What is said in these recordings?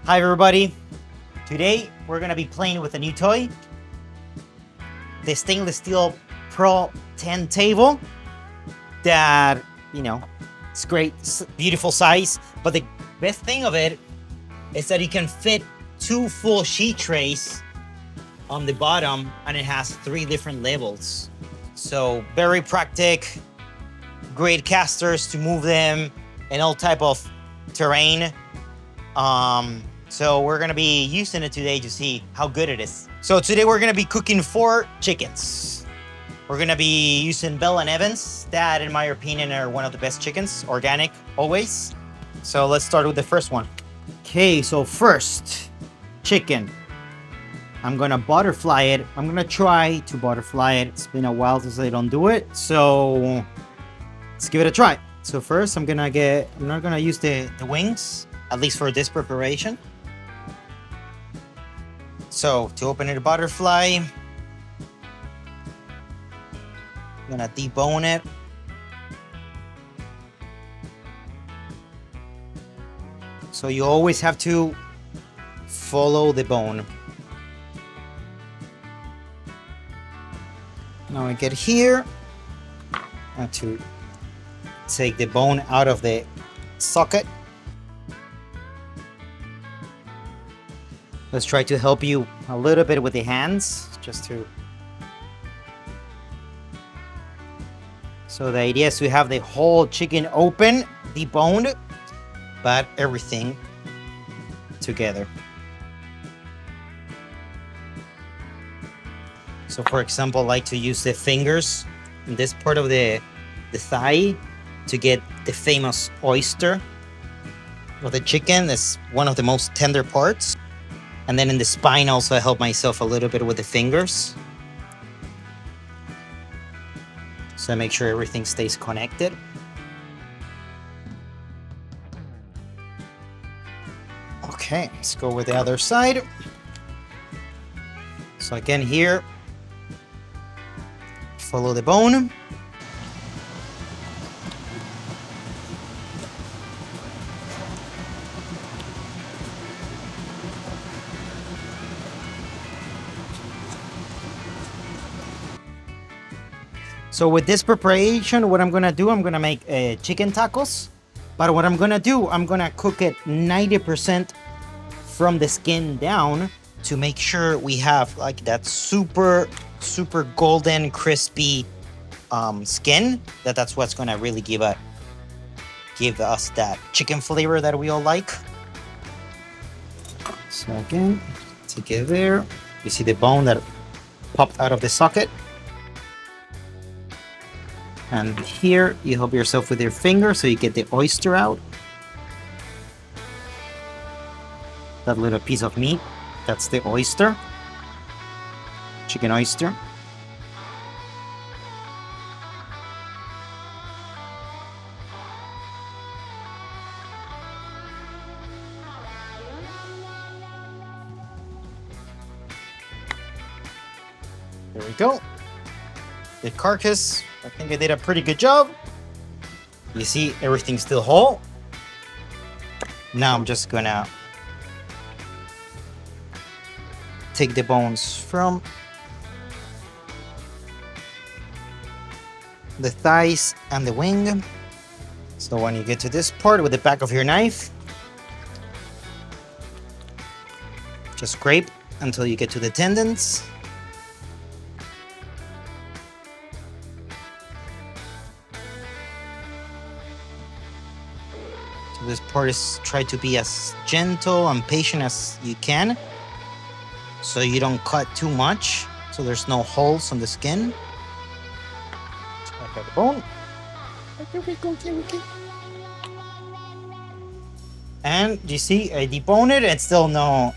Hi everybody. Today we're gonna be playing with a new toy. The stainless steel Pro 10 table that, it's great, beautiful size. But the best thing of it is that you can fit 2 full sheet trays on the bottom and it has 3 different levels. So very practical, great casters to move them in all type of terrain. So we're gonna be using it today to see how good it is. So today we're gonna be cooking 4 chickens. We're gonna be using Bell & Evans. That, in my opinion, are one of the best chickens, organic, always. So let's start with the first one. Okay, so first, chicken. I'm gonna butterfly it. I'm gonna try to butterfly it. It's been a while since I don't do it, so let's give it a try. So first, I'm not gonna use the wings, at least for this preparation. So to open it, a butterfly, I'm gonna debone it. So you always have to follow the bone. Now I get here, I have to take the bone out of the socket. Let's try to help you a little bit with the hands, just to... So the idea is to have the whole chicken open, deboned, but everything together. So for example, I like to use the fingers in this part of the thigh to get the famous oyster of the chicken. That's one of the most tender parts. And then in the spine also I help myself a little bit with the fingers. So I make sure everything stays connected. Okay, let's go with the other side. So again here, follow the bone. So with this preparation, what I'm gonna do, I'm gonna make chicken tacos. But what I'm gonna do, I'm gonna cook it 90% from the skin down to make sure we have like that super golden, crispy skin. That's what's gonna really give us that chicken flavor that we all like. So again, take it there. You see the bone that popped out of the socket. And here, you help yourself with your finger so you get the oyster out. That little piece of meat, that's the oyster. Chicken oyster. There we go. The carcass, I think I did a pretty good job. You see, everything's still whole. Now I'm just gonna take the bones from the thighs and the wing. So when you get to this part with the back of your knife, just scrape until you get to the tendons. This part is try to be as gentle and patient as you can, so you don't cut too much, so there's no holes on the skin. Back out the bone. And you see, I debone it, and still no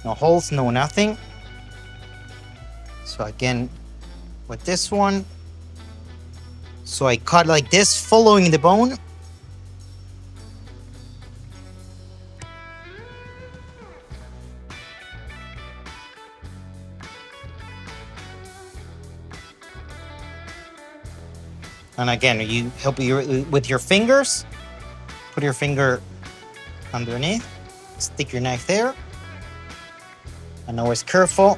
holes, no nothing. So again, with this one, so I cut like this, following the bone. And again, you help you with your fingers. Put your finger underneath. stick your knife there. And always careful.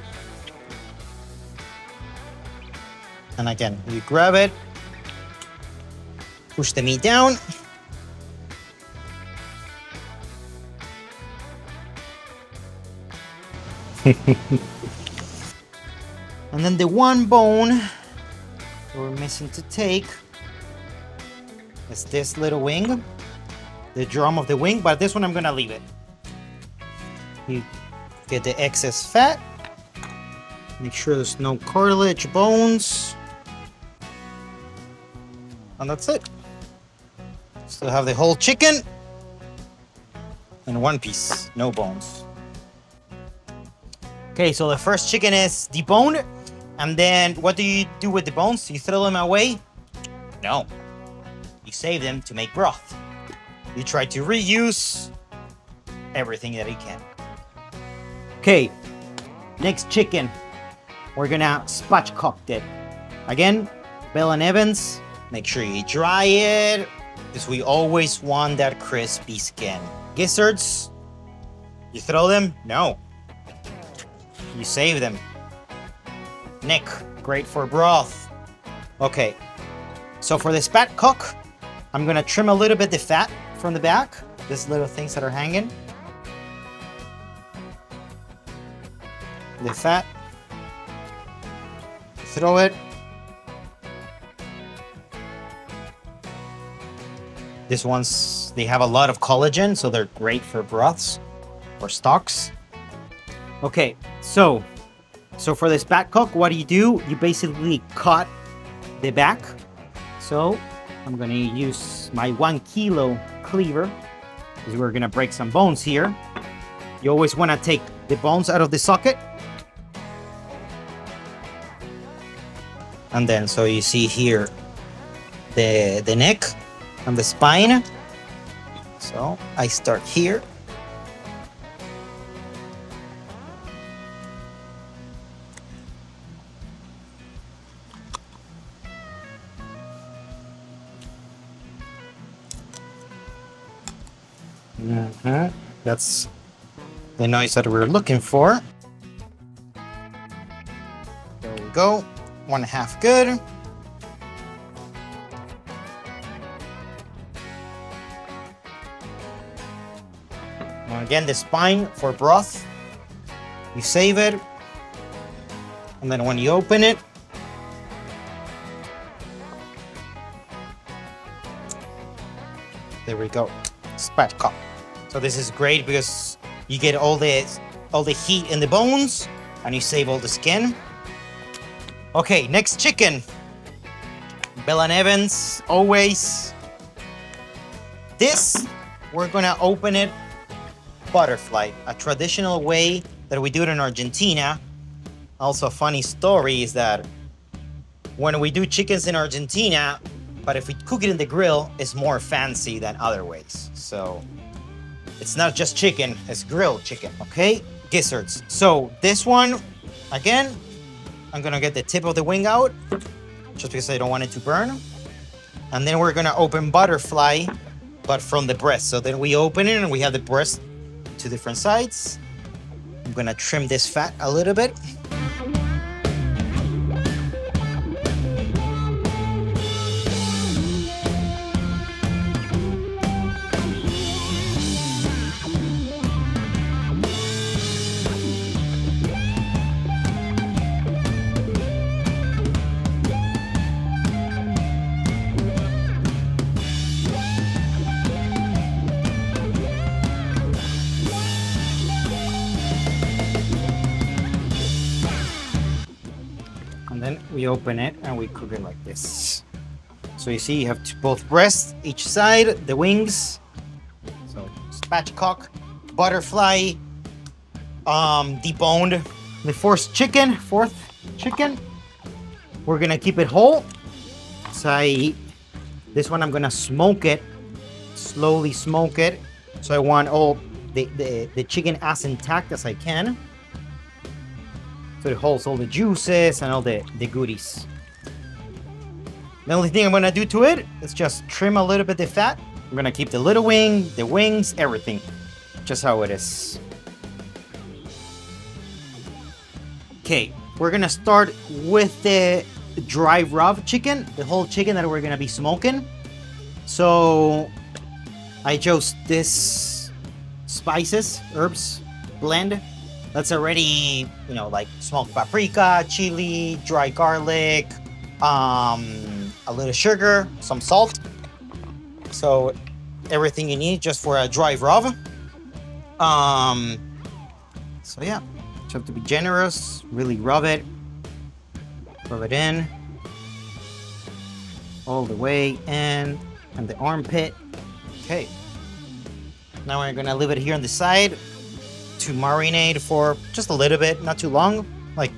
And again, you grab it, push the meat down. And then the one bone that we're missing to take is this little wing, the drum of the wing, but this one I'm gonna leave it. You get the excess fat, make sure there's no cartilage, bones, and that's it. Still have the whole chicken in one piece, no bones. Okay, so the first chicken is deboned, and then what do you do with the bones? You throw them away? No. You save them to make broth. You try to reuse everything that you can. Okay, next chicken. We're gonna spatchcock it. Again, Bell and Evans, make sure you dry it, because we always want that crispy skin. Gizzards, you throw them? No. You save them. Neck, great for broth. Okay, so for the spatchcock, I'm gonna trim a little bit the fat from the back, these little things that are hanging. The fat, throw it. These ones, they have a lot of collagen, so they're great for broths or stocks. Okay, so for the spatchcock, what do? You basically cut the back. So I'm gonna use my 1 kilo cleaver, because we're gonna break some bones here. You always wanna take the bones out of the socket. And then, so you see here, the neck and the spine. So I start here. That's the noise that we're looking for. There we go. 1/2 good. Now again, the spine for broth. You save it. And then when you open it, there we go. Spatchcock. So this is great because you get all the heat in the bones and you save all the skin. Okay, next chicken. Bell and Evans, always. This, we're gonna open it butterfly, a traditional way that we do it in Argentina. Also, a funny story is that when we do chickens in Argentina, but if we cook it in the grill, it's more fancy than other ways. So it's not just chicken, it's grilled chicken, okay? Gizzards. So this one, again, I'm gonna get the tip of the wing out, just because I don't want it to burn. And then we're gonna open butterfly, but from the breast. So then we open it and we have the breast to different sides. I'm gonna trim this fat a little bit. Then we open it and we cook it like this. So you see you have both breasts, each side, the wings. So spatchcock, butterfly, deboned. The fourth chicken, we're gonna keep it whole. So this one I'm gonna smoke it, slowly smoke it. So I want all the chicken as intact as I can. So it holds all the juices and all the goodies. The only thing I'm gonna do to it is just trim a little bit the fat. I'm gonna keep the little wing, the wings, everything. just how it is. Okay, we're gonna start with the dry rub chicken, the whole chicken that we're gonna be smoking. So I chose this herbs blend that's already, you know, like smoked paprika, chili, dry garlic, a little sugar, some salt. So everything you need just for a dry rub. So yeah, just have to be generous, really rub it in all the way in, and the armpit. Okay. Now we're gonna leave it here on the side to marinate for just a little bit, not too long, like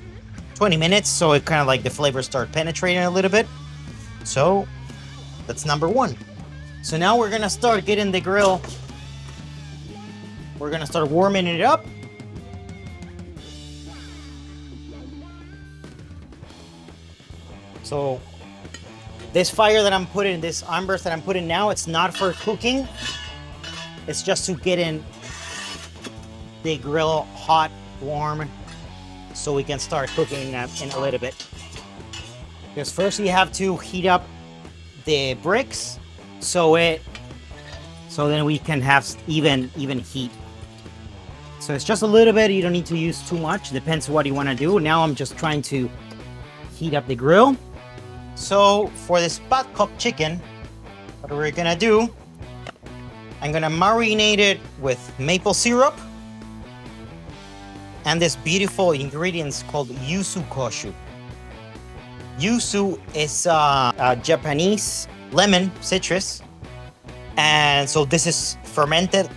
20 minutes, so it kind of like the flavors start penetrating a little bit. So that's number one. So now we're gonna start getting the grill. We're gonna start warming it up. So this fire that I'm putting, this embers that I'm putting now, it's not for cooking. It's just to get in the grill hot, warm, so we can start cooking in a little bit. Because first you have to heat up the bricks so then we can have even heat. So it's just a little bit, you don't need to use too much, depends what you want to do. Now I'm just trying to heat up the grill. So for the Spatchcock chicken, what we're gonna do, I'm gonna marinate it with maple syrup and this beautiful ingredients called Yuzu Koshu. Yuzu is a Japanese lemon citrus, and so this is fermented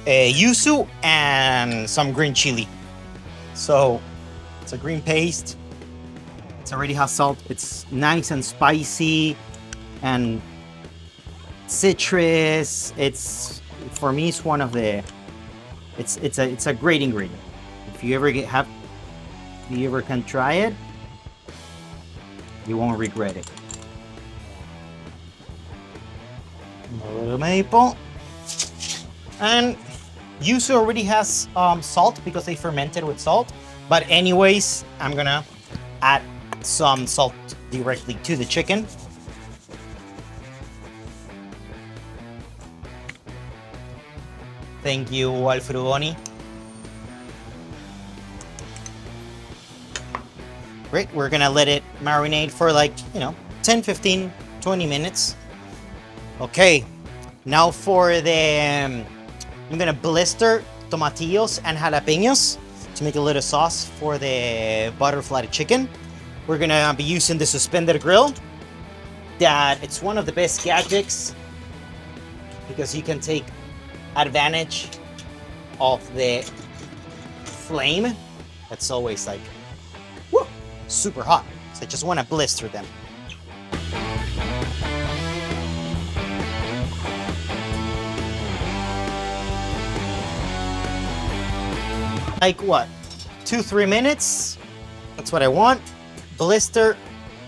yuzu and some green chili. So it's a green paste. It already has salt. It's nice and spicy and citrus. It's, for me, it's one of the, it's a great ingredient. If you ever can try it, you won't regret it. A little maple. And yuzu already has salt because they fermented with salt. But anyways, I'm gonna add some salt directly to the chicken. Thank you, Alfredoni. Great, we're gonna let it marinate for like, 10, 15, 20 minutes. Okay, now for the, I'm gonna blister tomatillos and jalapeños to make a little sauce for the butterfly chicken. We're gonna be using the suspended grill. That it's one of the best gadgets because you can take advantage of the flame. That's always like, woo, super hot. So I just wanna blister them. Like what? 2-3 minutes. That's what I want. Blister.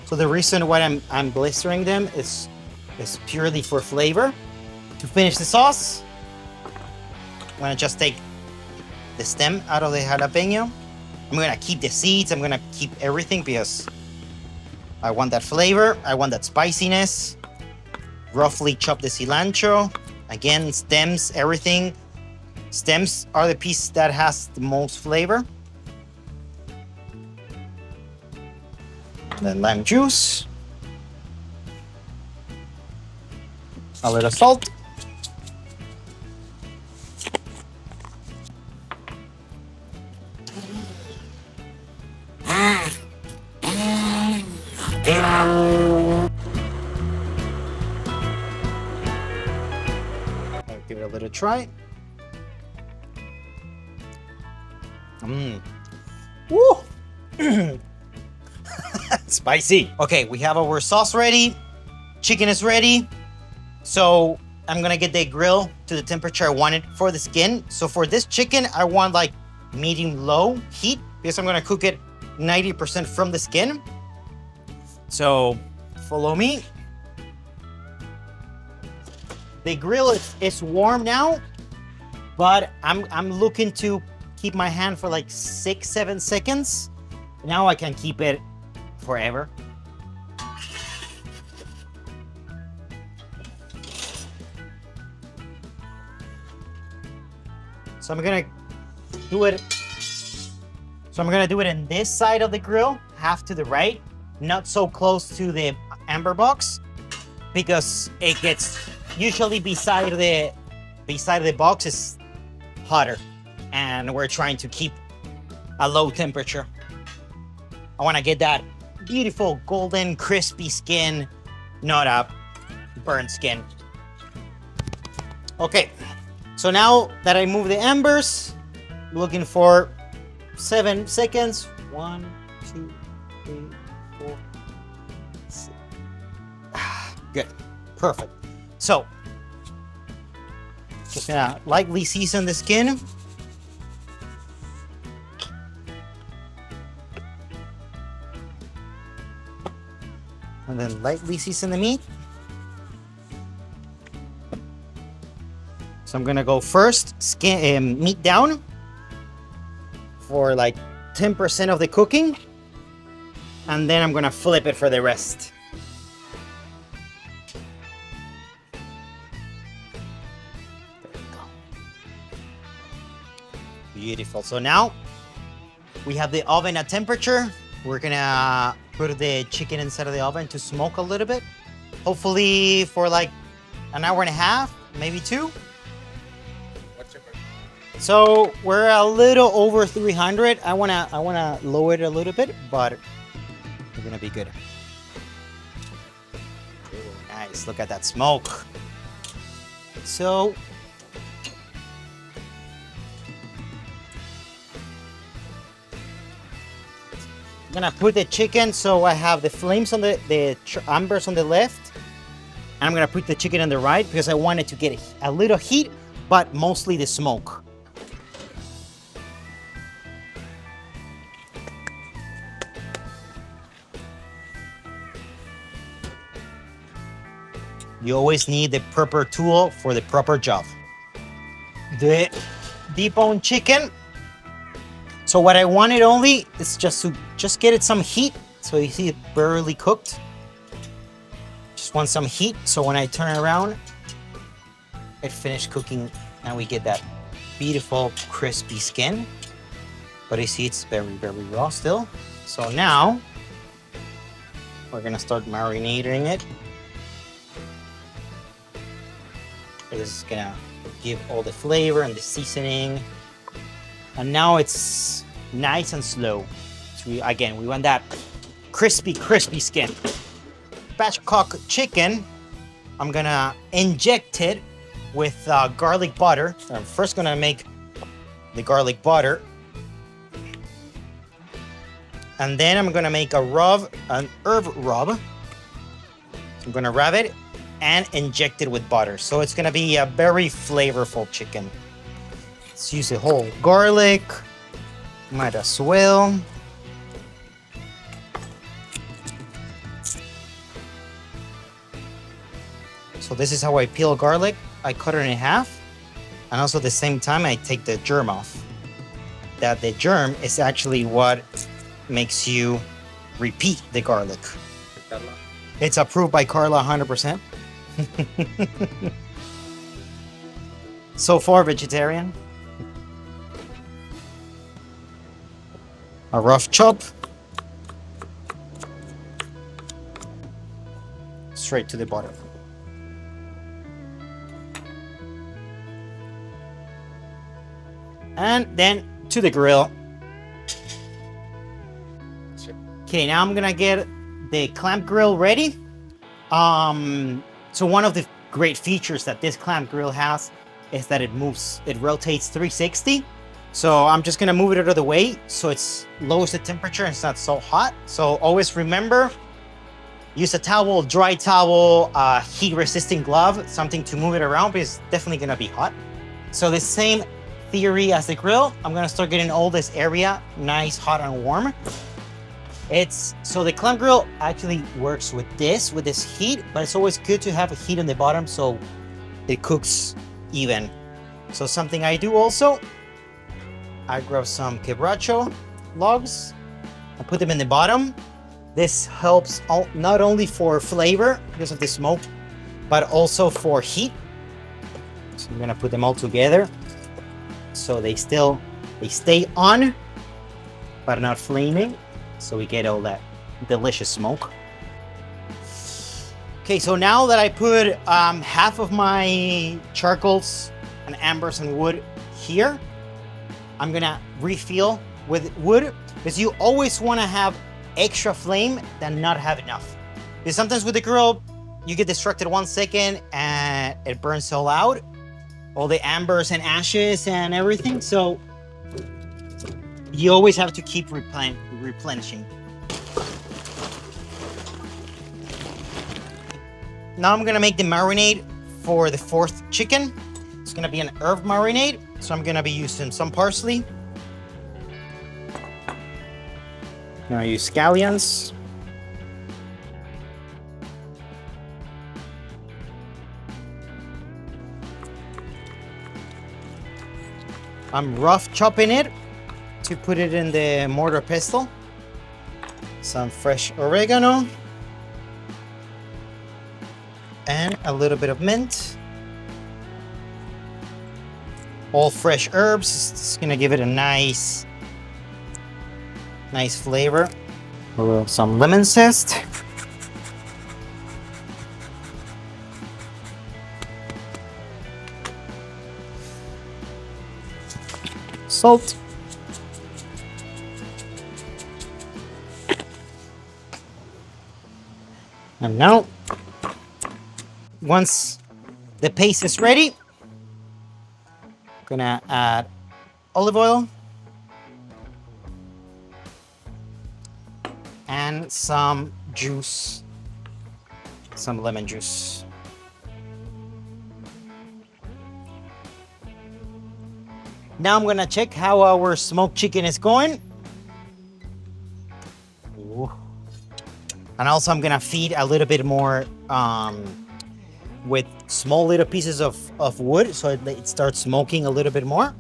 So the reason why I'm blistering them is purely for flavor. To finish the sauce, I'm gonna just take the stem out of the jalapeno. I'm gonna keep the seeds. I'm gonna keep everything because I want that flavor. I want that spiciness. Roughly chop the cilantro. Again, stems, everything. Stems are the piece that has the most flavor. Then lime juice. A little salt. I'll give it a little try. Woo! Spicy. Okay, we have our sauce ready. Chicken is ready. So I'm gonna get the grill to the temperature I want it for the skin. So for this chicken, I want like medium-low heat because I'm gonna cook it 90% from the skin. So follow me. The grill is warm now. but I'm looking to keep my hand for like 6-7 seconds. Now I can keep it forever. So I'm gonna do it. So I'm gonna do it in this side of the grill, half to the right, not so close to the amber box, because it gets usually beside the box is hotter, and we're trying to keep a low temperature. I want to get that beautiful golden crispy skin, not a burnt skin. Okay, so now that I move the embers, looking for 7 seconds. 1, 2, 3, 4, 6. Good, perfect. So just gonna lightly season the skin. And then lightly season the meat. So I'm gonna go first, meat down for like 10% of the cooking, and then I'm gonna flip it for the rest. There we go. Beautiful. So now we have the oven at temperature. We're gonna put the chicken inside of the oven to smoke a little bit, hopefully for like an hour and a half, maybe 2. So we're a little over 300. I wanna lower it a little bit, but we're gonna be good. Ooh, nice, look at that smoke. So I'm gonna put the chicken, so I have the flames on the embers on the left, and I'm gonna put the chicken on the right because I want it to get a little heat, but mostly the smoke. You always need the proper tool for the proper job. The debone chicken. So what I wanted only is just to get it some heat. So you see it barely cooked. Just want some heat. So when I turn around, it finished cooking and we get that beautiful crispy skin. But you see it's very, very raw still. So now we're gonna start marinating it. This is gonna give all the flavor and the seasoning. And now it's nice and slow. So we want that crispy, crispy skin. Spatchcock chicken, I'm gonna inject it with garlic butter. So I'm first gonna make the garlic butter. And then I'm gonna make an herb rub. So I'm gonna rub it and inject it with butter. So it's gonna be a very flavorful chicken. Let's use the whole garlic. Might as well. So this is how I peel garlic. I cut it in half. And also at the same time, I take the germ off. That the germ is actually what makes you repeat the garlic. It's approved by Carla 100%. So far vegetarian. A rough chop. Straight to the bottom. And then to the grill. Okay, now I'm gonna get the clamp grill ready. So one of the great features that this clamp grill has is that it rotates 360. So I'm just gonna move it out of the way so it lowers the temperature and it's not so hot. So always remember, use a towel, dry towel, heat-resistant glove, something to move it around because it's definitely gonna be hot. So the same theory as the grill, I'm gonna start getting all this area nice, hot, and warm. So the clamp grill actually works with this heat, but it's always good to have a heat on the bottom so it cooks even. So something I do also, I grab some quebracho logs, I put them in the bottom. This helps not only for flavor because of the smoke, but also for heat. So I'm gonna put them all together so they stay on, but not flaming. So we get all that delicious smoke. Okay, so now that I put half of my charcoals and ambers and wood here, I'm gonna refill with wood, because you always wanna have extra flame than not have enough. Because sometimes with the grill, you get distracted 1 second and it burns all out, all the ambers and ashes and everything. So you always have to keep replenishing. Now I'm gonna make the marinade for the 4th chicken. It's gonna be an herb marinade. So I'm gonna be using some parsley. I'm gonna use scallions. I'm rough chopping it to put it in the mortar pestle. Some fresh oregano. And a little bit of mint. All fresh herbs. It's gonna give it a nice flavor. Some lemon zest. Salt. And now, once the paste is ready, I'm gonna add olive oil and some juice, some lemon juice. Now I'm gonna check how our smoked chicken is going. Ooh. And also I'm gonna feed a little bit more with small little pieces of wood, so it starts smoking a little bit more.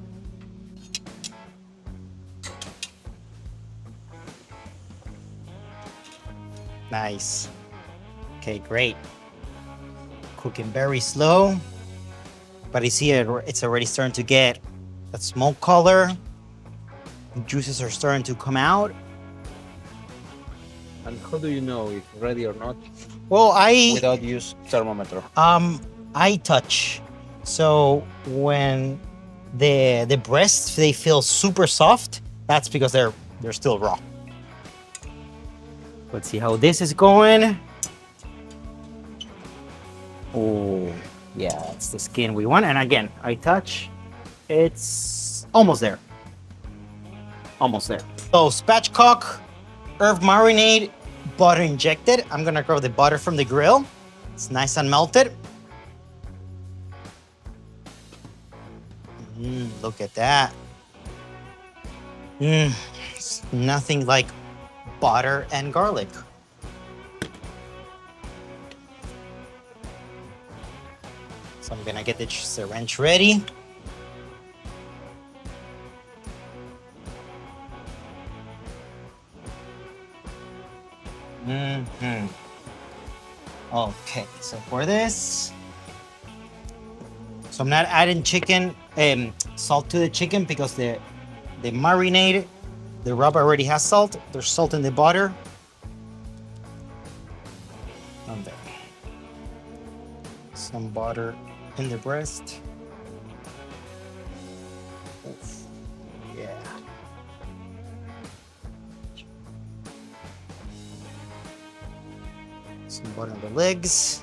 Nice. Okay, great. Cooking very slow, but you see it's already starting to get that smoke color. The juices are starting to come out. And how do you know if ready or not? Well, without use thermometer. I touch. So when the breasts, they feel super soft, that's because they're still raw. Let's see how this is going. Oh, yeah, that's the skin we want. And again, I touch. It's almost there. Almost there. So spatchcock, herb marinade, butter injected. I'm gonna grab the butter from the grill. It's nice and melted. Look at that. It's nothing like butter and garlic. So I'm gonna get the syringe ready. Okay, so for this, so I'm not adding salt to the chicken because the marinade, the rub already has salt. There's salt in the butter. And there. Some butter in the breast. Oof. Yeah. Some butter on the legs.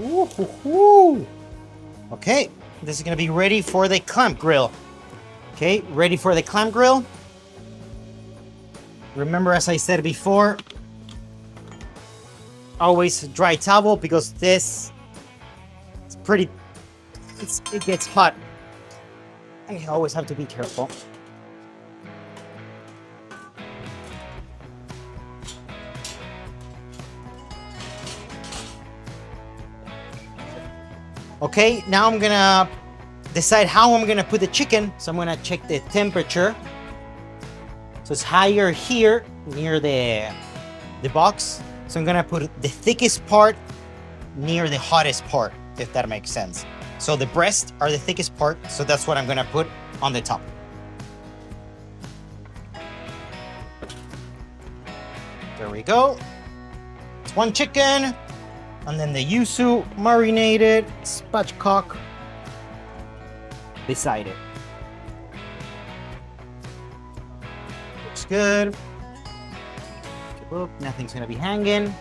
Ooh. Okay, this is gonna be ready for the clamp grill. Okay, ready for the clamp grill. Remember, as I said before, always dry towel because this it gets hot. And you always have to be careful. Okay, now I'm gonna decide how I'm gonna put the chicken. So I'm gonna check the temperature. So it's higher here near the box. So I'm gonna put the thickest part near the hottest part, if that makes sense. So the breasts are the thickest part, so that's what I'm gonna put on the top. There we go. It's one chicken, and then the Yuzu marinated spatchcock beside it. Looks good. Look, nothing's gonna be hanging.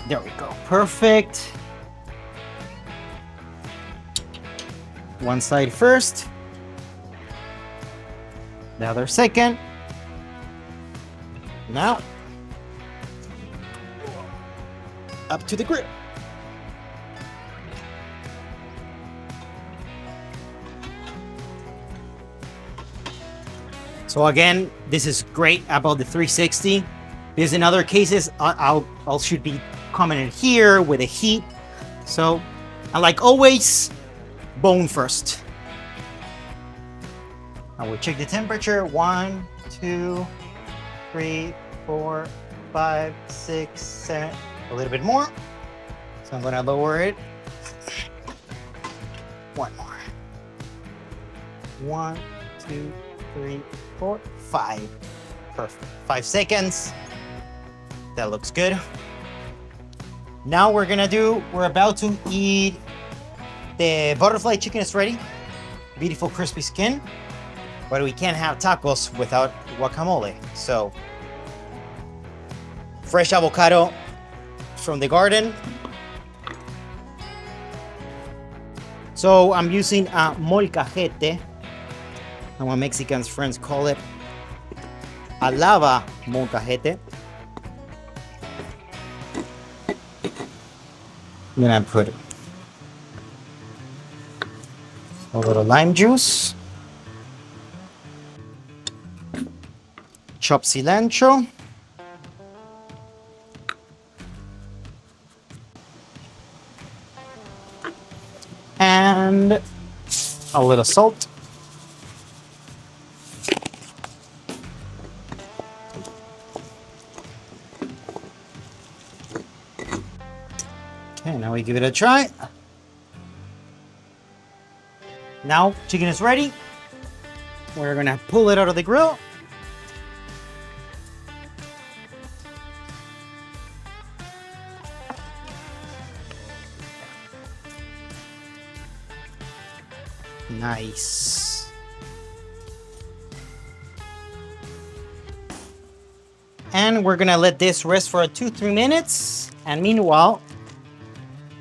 There we go, perfect. One side first, the other second. Now, up to the grill. So again, this is great about the 360, because in other cases, I'll should be coming in here with the heat. So, and like always, bone first. I will check the temperature. 1, 2, 3, 4, 5, 6, 7. A little bit more. So I'm gonna lower it. One more. 1, 2, 3, 4, 5. Perfect. 5 seconds. That looks good. Now we're about to eat. The butterfly chicken is ready. Beautiful crispy skin. But we can't have tacos without guacamole. So, fresh avocado from the garden. So I'm using a molcajete. And what Mexicans friends call it a lava molcajete. Then I put a little lime juice, chopped cilantro, and a little salt. Okay, now we give it a try. Now chicken is ready. We're gonna pull it out of the grill. Nice. And we're gonna let this rest for 2-3 minutes. And meanwhile,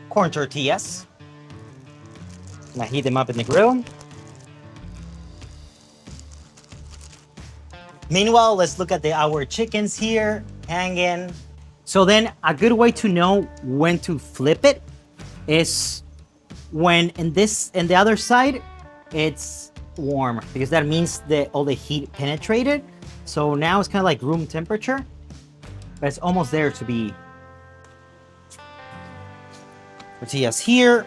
corn tortillas. Gonna heat them up in the grill. Meanwhile, let's look at our chickens here hanging. So then a good way to know when to flip it is when in the other side, it's warm, because that means that all the heat penetrated. So now it's kind of like room temperature, but it's almost there to be. Tortillas here.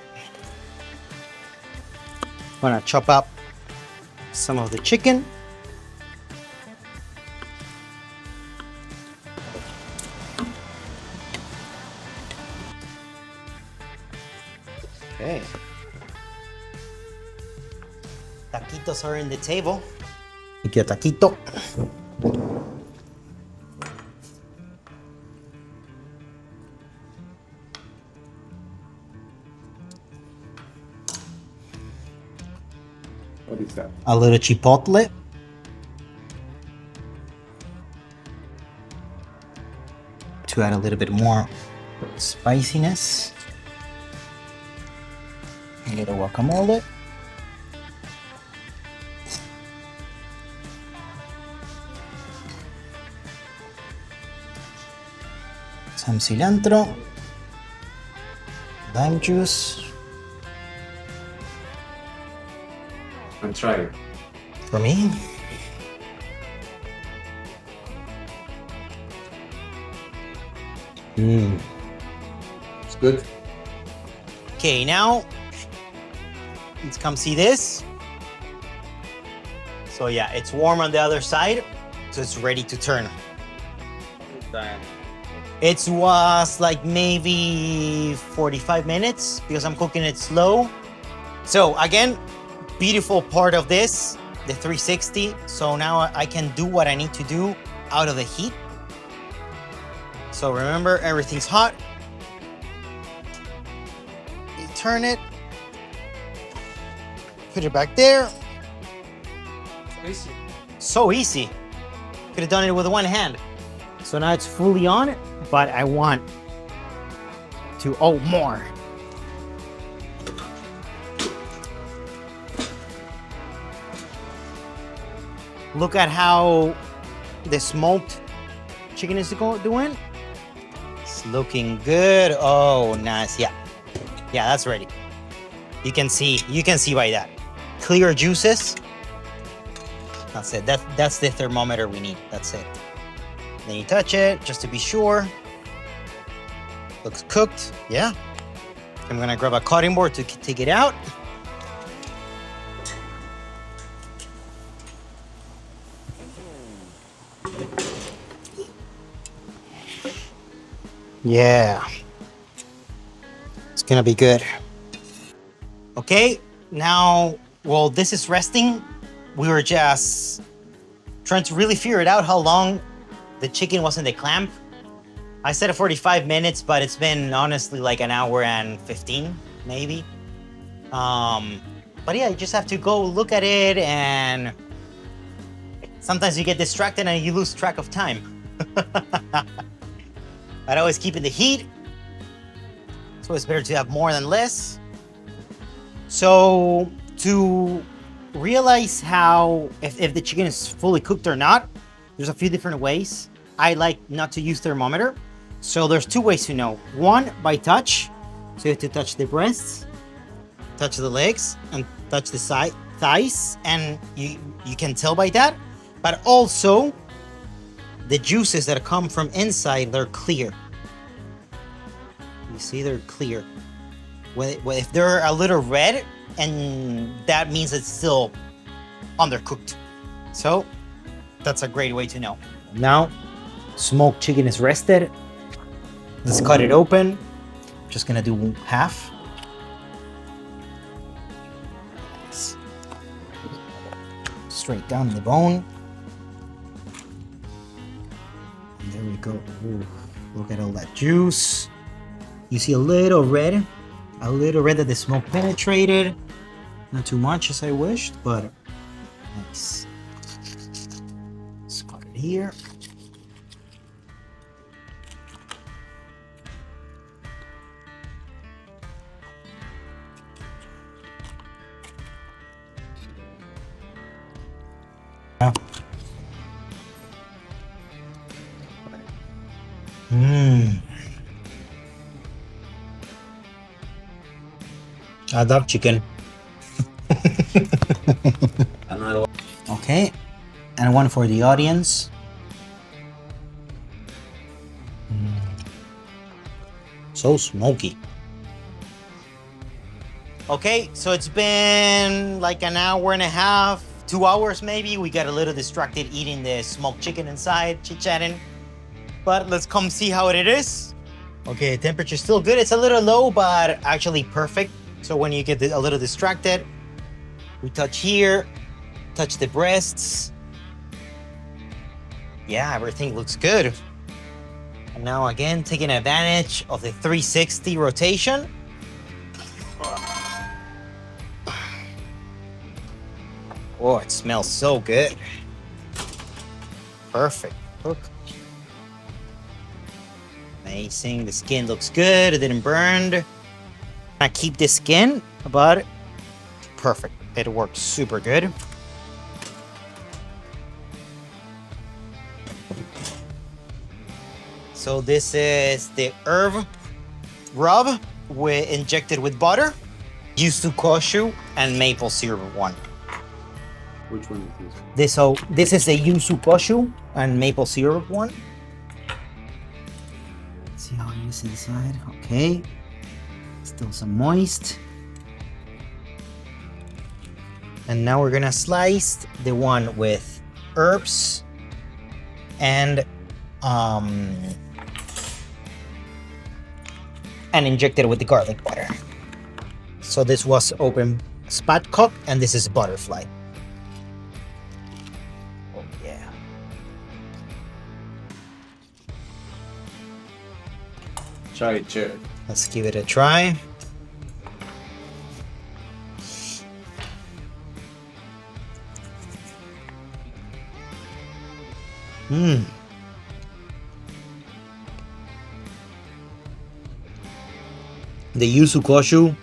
I'm gonna chop up some of the chicken. Okay. Taquitos are in the table. Aquí a taquito. What is that? A little chipotle. To add a little bit more spiciness. A little guacamole. Some cilantro. Lime juice. And try it. For me. It's good. Okay, now let's come see this. So yeah, it's warm on the other side, so it's ready to turn. It was like maybe 45 minutes because I'm cooking it slow. So again, beautiful part of this, the 360. So now I can do what I need to do out of the heat. So remember, everything's hot. You turn it, put it back there. Easy. So easy. Could have done it with one hand. So now it's fully on, but I want to, oh, more. Look at how the smoked chicken is doing. It's looking good. Oh, nice. Yeah. Yeah, that's ready. You can see by that. Clear juices. That's it. That's the thermometer we need. That's it. Then you touch it just to be sure. Looks cooked. Yeah. I'm gonna grab a cutting board to take it out. Yeah. It's gonna be good. Okay, now, while this is resting, we were just trying to really figure it out how long the chicken was in the clamp. I said 45 minutes, but it's been honestly like an hour and 15, maybe. But yeah, you just have to go look at it, and sometimes you get distracted and you lose track of time. I'd always keep in the heat. So it's better to have more than less. So to realize how, if the chicken is fully cooked or not, there's a few different ways. I like not to use thermometer. So there's two ways to know. One, by touch. So you have to touch the breasts, touch the legs, and touch the thighs. And you can tell by that. But also, the juices that come from inside, they're clear. You see, they're clear. If they're a little red, and that means it's still undercooked. So that's a great way to know. Now, smoked chicken is rested. Let's cut it open. Just gonna do half. Straight down the bone. And there we go. Ooh, look at all that juice. You see a little red that the smoke penetrated. Not too much as I wished, but nice. Let's cut it here. I love chicken. Okay, and one for the audience. So smoky. Okay, so it's been like an hour and a half, 2 hours maybe. We got a little distracted eating the smoked chicken inside, chit-chatting. But let's come see how it is. Okay, the temperature's still good. It's a little low, but actually perfect. So when you get a little distracted, we touch here, touch the breasts. Yeah, everything looks good. And now again, taking advantage of the 360 rotation. Oh, it smells so good. Perfect. Look. Amazing. The skin looks good. It didn't burn. I keep the skin, but perfect. It works super good. So this is the herb rub injected with butter, Yuzu Koshu, and maple syrup one. Which one is this? This is the Yuzu Koshu and maple syrup one. Let's see how lettuce inside. Okay. Still some moist. And now we're gonna slice the one with herbs and inject it with the garlic butter. So this was open Spatchcock and this is butterfly. Oh yeah. Try it, Chef. Let's give it a try. Mmm. The Yuzu Koshu.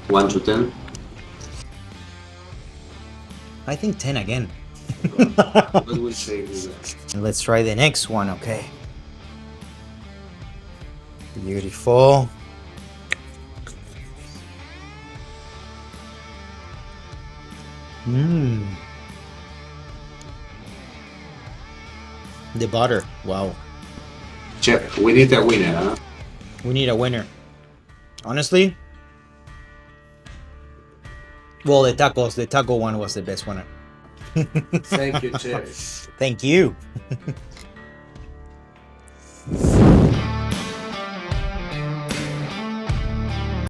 1 to 10. I think 10 again. What will say that? And let's try the next one, okay? Beautiful. Mmm. The butter, wow. Chef, we need a winner, huh? We need a winner. Honestly, well, the taco one was the best one. Thank you, Chef. Thank you.